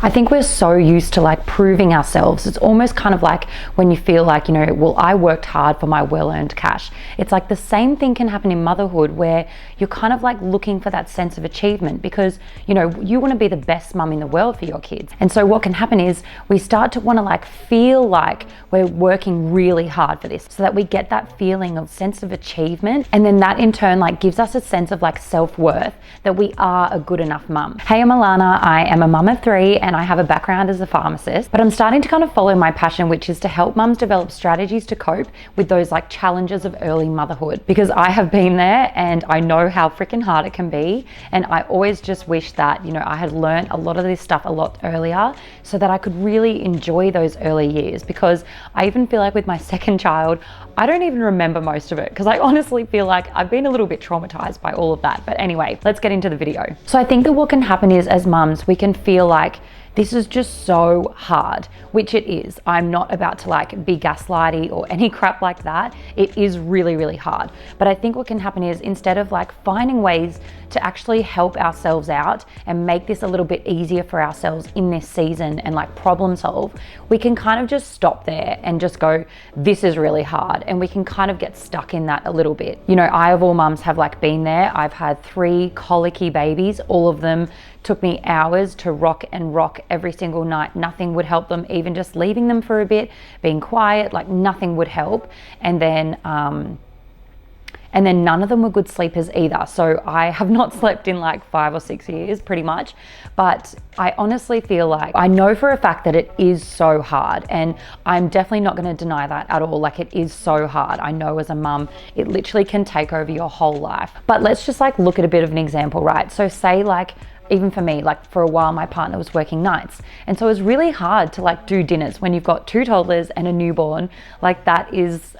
I think we're so used to like proving ourselves. It's almost kind of like when you feel like, well, I worked hard for my well-earned cash. It's like the same thing can happen in motherhood where you're kind of like looking for that sense of achievement because, you want to be the best mum in the world for your kids. And so what can happen is we start to want to like feel like we're working really hard for this so that we get that feeling of sense of achievement. And then that in turn like gives us a sense of like self-worth that we are a good enough mum. Hey, I'm Alana. I am a mum of 3 and I have a background as a pharmacist, but I'm starting to kind of follow my passion, which is to help mums develop strategies to cope with those like challenges of early motherhood, because I have been there and I know how freaking hard it can be. And I always just wish that, I had learned a lot of this stuff a lot earlier so that I could really enjoy those early years, because I even feel like with my second child, I don't even remember most of it because I honestly feel like I've been a little bit traumatized by all of that. But anyway, let's get into the video. So I think that what can happen is as mums, we can feel like this is just so hard, which it is. I'm not about to like be gaslighty or any crap like that. It is really, really hard. But I think what can happen is instead of like finding ways to actually help ourselves out and make this a little bit easier for ourselves in this season and like problem solve, we can kind of just stop there and just go, this is really hard. And we can kind of get stuck in that a little bit. I of all mums have like been there. I've had 3 colicky babies. All of them took me hours to rock and rock every single night. Nothing would help them, even just leaving them for a bit, being quiet, like nothing would help. And then none of them were good sleepers either. So I have not slept in like 5 or 6 years pretty much. But I honestly feel like I know for a fact that it is so hard, and I'm definitely not going to deny that at all. Like it is so hard. I know as a mum, it literally can take over your whole life. But let's just like look at a bit of an example, right? So say like, even for me, like for a while, my partner was working nights. And so it was really hard to like do dinners when you've got 2 toddlers and a newborn. Like that is,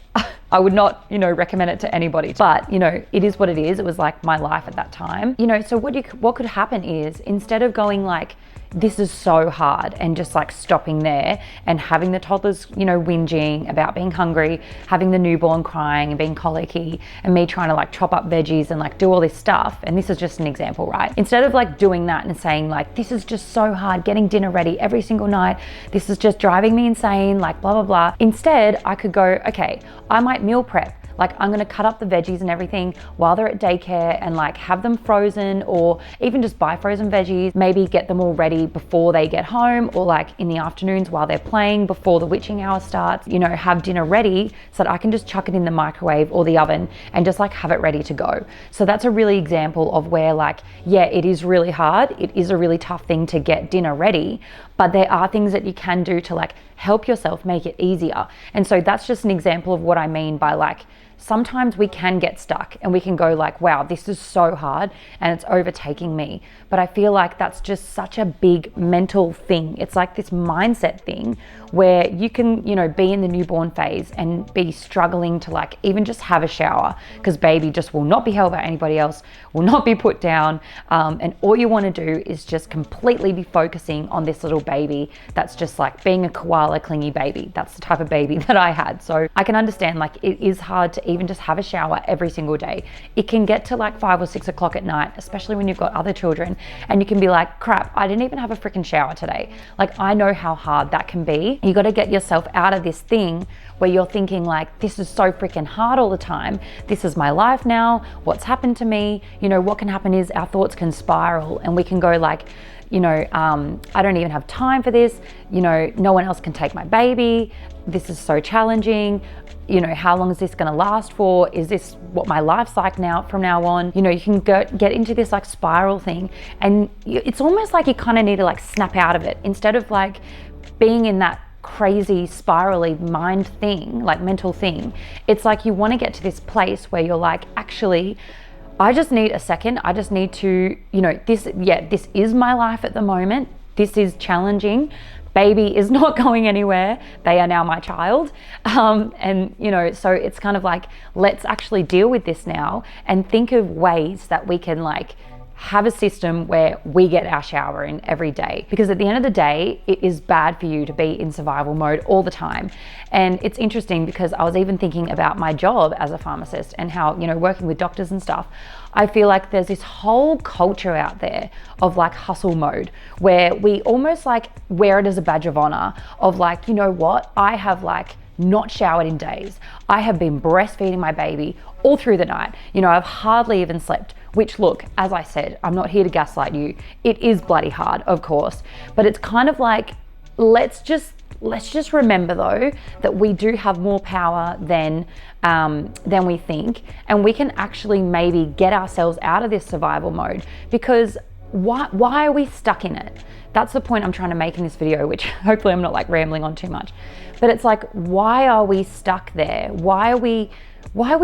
I would not, recommend it to anybody. But, it is what it is. It was like my life at that time. So what could happen is instead of going like, this is so hard and just like stopping there and having the toddlers, whinging about being hungry, having the newborn crying and being colicky, and me trying to like chop up veggies and like do all this stuff. And this is just an example, right? Instead of like doing that and saying like, this is just so hard, getting dinner ready every single night, this is just driving me insane, like blah, blah, blah. Instead, I could go, okay, I might meal prep. Like I'm gonna cut up the veggies and everything while they're at daycare and like have them frozen, or even just buy frozen veggies, maybe get them all ready before they get home, or like in the afternoons while they're playing before the witching hour starts, have dinner ready so that I can just chuck it in the microwave or the oven and just like have it ready to go. So that's a really example of where like, yeah, it is really hard. It is a really tough thing to get dinner ready, but there are things that you can do to like help yourself make it easier. And so that's just an example of what I mean by like, sometimes we can get stuck and we can go like, wow, this is so hard and it's overtaking me. But I feel like that's just such a big mental thing. It's like this mindset thing where you can, be in the newborn phase and be struggling to like even just have a shower because baby just will not be held by anybody else, will not be put down. And all you want to do is just completely be focusing on this little baby that's just like being a koala clingy baby. That's the type of baby that I had. So I can understand like it is hard to even just have a shower every single day. It can get to like 5 or 6 o'clock at night, especially when you've got other children, and you can be like, crap, I didn't even have a freaking shower today. Like I know how hard that can be. You got to get yourself out of this thing where you're thinking like, this is so freaking hard all the time. This is my life now. What's happened to me? What can happen is our thoughts can spiral and we can go like, I don't even have time for this. No one else can take my baby. This is so challenging. How long is this going to last for? Is this what my life's like now from now on? You can get into this like spiral thing, and it's almost like you kind of need to like snap out of it instead of like being in that crazy spirally mind thing, like mental thing. It's like you want to get to this place where you're like, actually, I just need a second. I just need to, this is my life at the moment. This is challenging. Baby is not going anywhere. They are now my child. So it's kind of like, let's actually deal with this now and think of ways that we can like have a system where we get our shower in every day, because at the end of the day, it is bad for you to be in survival mode all the time. And it's interesting because I was even thinking about my job as a pharmacist and how, you know, working with doctors and stuff, I feel like there's this whole culture out there of like hustle mode where we almost like wear it as a badge of honor of like, you know what, I have like not showered in days. I have been breastfeeding my baby all through the night. You know, I've hardly even slept, which look, as I said, I'm not here to gaslight you. It is bloody hard, of course, but it's kind of like, let's just remember though, that we do have more power than we think, and we can actually maybe get ourselves out of this survival mode, because why are we stuck in it? That's the point I'm trying to make in this video, which hopefully I'm not like rambling on too much, but it's like, why are we stuck there? Why are we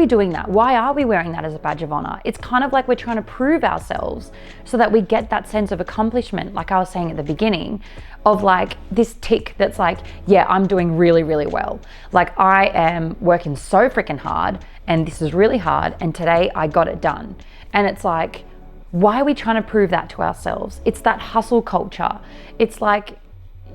doing that? Why are we wearing that as a badge of honor? It's kind of like we're trying to prove ourselves so that we get that sense of accomplishment, like I was saying at the beginning, of like this tick that's like, yeah, I'm doing really, really well. Like I am working so freaking hard and this is really hard and today I got it done. And it's like, why are we trying to prove that to ourselves? It's that hustle culture. It's like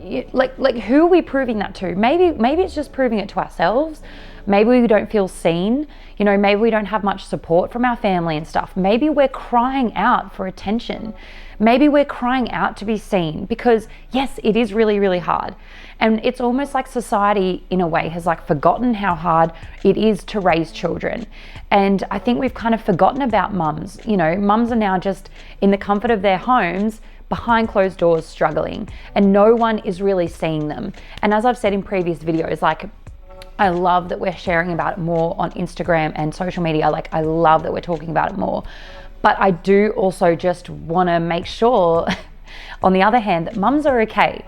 who are we proving that to? Maybe it's just proving it to ourselves. Maybe we don't feel seen. You know, maybe we don't have much support from our family and stuff. Maybe we're crying out for attention. Maybe we're crying out to be seen, because yes, it is really, really hard. And it's almost like society in a way has like forgotten how hard it is to raise children. And I think we've kind of forgotten about mums. You know, mums are now just in the comfort of their homes, behind closed doors, struggling, and no one is really seeing them. And as I've said in previous videos, like, I love that we're sharing about it more on Instagram and social media. Like, I love that we're talking about it more. But I do also just want to make sure, on the other hand, that mums are okay.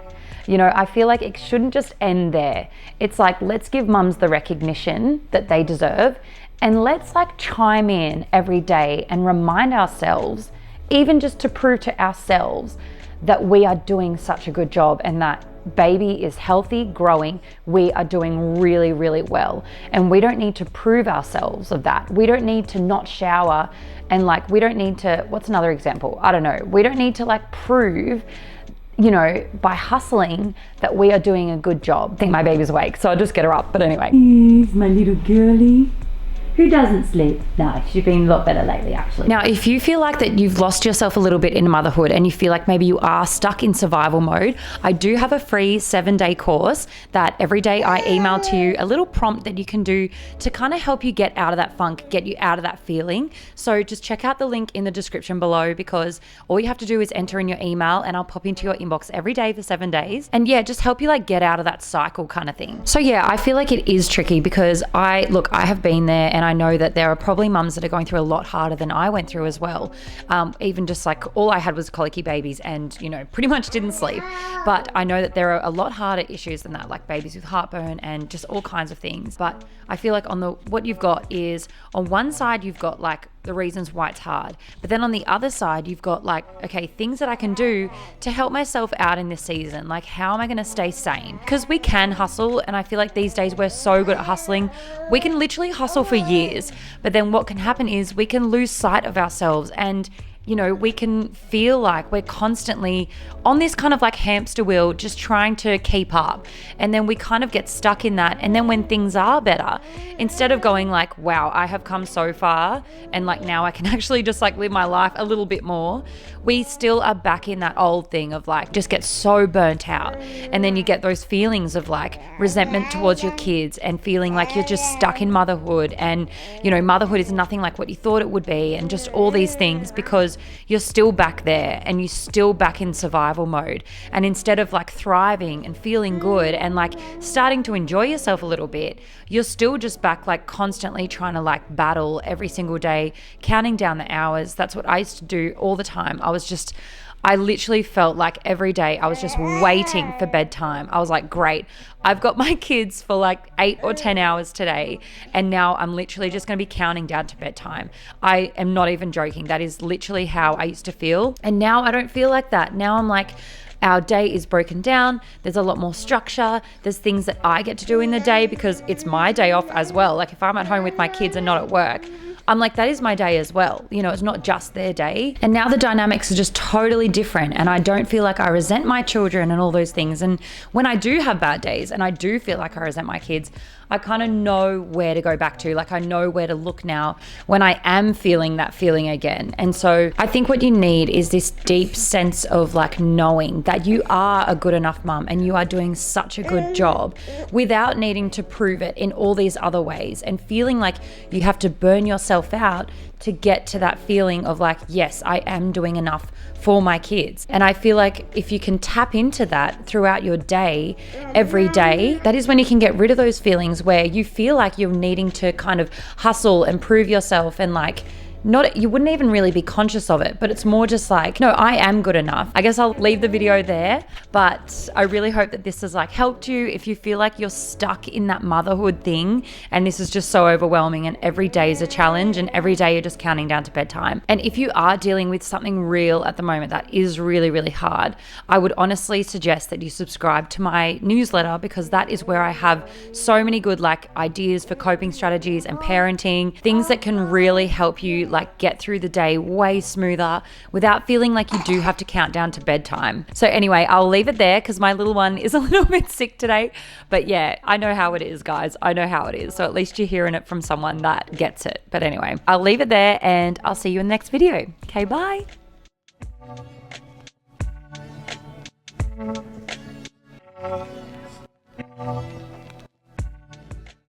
You know, I feel like it shouldn't just end there. It's like, let's give mums the recognition that they deserve, and let's like chime in every day and remind ourselves, even just to prove to ourselves that we are doing such a good job and that baby is healthy, growing, we are doing really, really well. And we don't need to prove ourselves of that. We don't need to not shower, and like, we don't need to, what's another example? I don't know. We don't need to like prove, you know, by hustling that we are doing a good job. I think my baby's awake, so I'll just get her up. But anyway. He's my little girly. Who doesn't sleep? No, she's been a lot better lately, actually. Now, if you feel like that you've lost yourself a little bit in motherhood and you feel like maybe you are stuck in survival mode, I do have a free 7-day course that every day I email to you a little prompt that you can do to kind of help you get out of that funk, get you out of that feeling. So just check out the link in the description below, because all you have to do is enter in your email and I'll pop into your inbox every day for 7 days. And yeah, just help you like get out of that cycle kind of thing. So yeah, I feel like it is tricky because I have been there, and I know that there are probably mums that are going through a lot harder than I went through as well. Even just like all I had was colicky babies and, you know, pretty much didn't sleep. But I know that there are a lot harder issues than that, like babies with heartburn and just all kinds of things. But I feel like what you've got is, on one side, you've got like the reasons why it's hard. But then on the other side, you've got like, okay, things that I can do to help myself out in this season. Like, how am I going to stay sane? Because we can hustle. And I feel like these days we're so good at hustling. We can literally hustle for years. But then what can happen is we can lose sight of ourselves, and you know, we can feel like we're constantly on this kind of like hamster wheel, just trying to keep up. And then we kind of get stuck in that. And then when things are better, instead of going like, wow, I have come so far, and like now I can actually just like live my life a little bit more, we still are back in that old thing of like, just get so burnt out. And then you get those feelings of like resentment towards your kids, and feeling like you're just stuck in motherhood, and you know, motherhood is nothing like what you thought it would be, and just all these things, because you're still back there and you're still back in survival mode. And instead of like thriving and feeling good and like starting to enjoy yourself a little bit, you're still just back like constantly trying to like battle every single day, counting down the hours. That's what I used to do all the time. I literally felt like every day I was just waiting for bedtime. I was like, great, I've got my kids for like 8 or 10 hours today, and now I'm literally just going to be counting down to bedtime. I am not even joking. That is literally how I used to feel. And now I don't feel like that. Now I'm like, our day is broken down. There's a lot more structure. There's things that I get to do in the day because it's my day off as well. Like if I'm at home with my kids and not at work, I'm like, that is my day as well. You know, it's not just their day. And now the dynamics are just totally different. And I don't feel like I resent my children and all those things. And when I do have bad days and I do feel like I resent my kids, I kind of know where to go back to. Like, I know where to look now when I am feeling that feeling again. And so I think what you need is this deep sense of like knowing that you are a good enough mum and you are doing such a good job without needing to prove it in all these other ways, and feeling like you have to burn yourself out to get to that feeling of like, yes, I am doing enough for my kids. And I feel like if you can tap into that throughout your day, every day, that is when you can get rid of those feelings where you feel like you're needing to kind of hustle and prove yourself, and like, not, you wouldn't even really be conscious of it, but it's more just like, no, I am good enough. I guess I'll leave the video there, but I really hope that this has like helped you. If you feel like you're stuck in that motherhood thing and this is just so overwhelming and every day is a challenge and every day you're just counting down to bedtime. And if you are dealing with something real at the moment that is really, really hard, I would honestly suggest that you subscribe to my newsletter, because that is where I have so many good like ideas for coping strategies and parenting, things that can really help you like get through the day way smoother without feeling like you do have to count down to bedtime. So anyway, I'll leave it there because my little one is a little bit sick today. But yeah, I know how it is, guys. I know how it is. So at least you're hearing it from someone that gets it. But anyway, I'll leave it there and I'll see you in the next video. Okay, bye.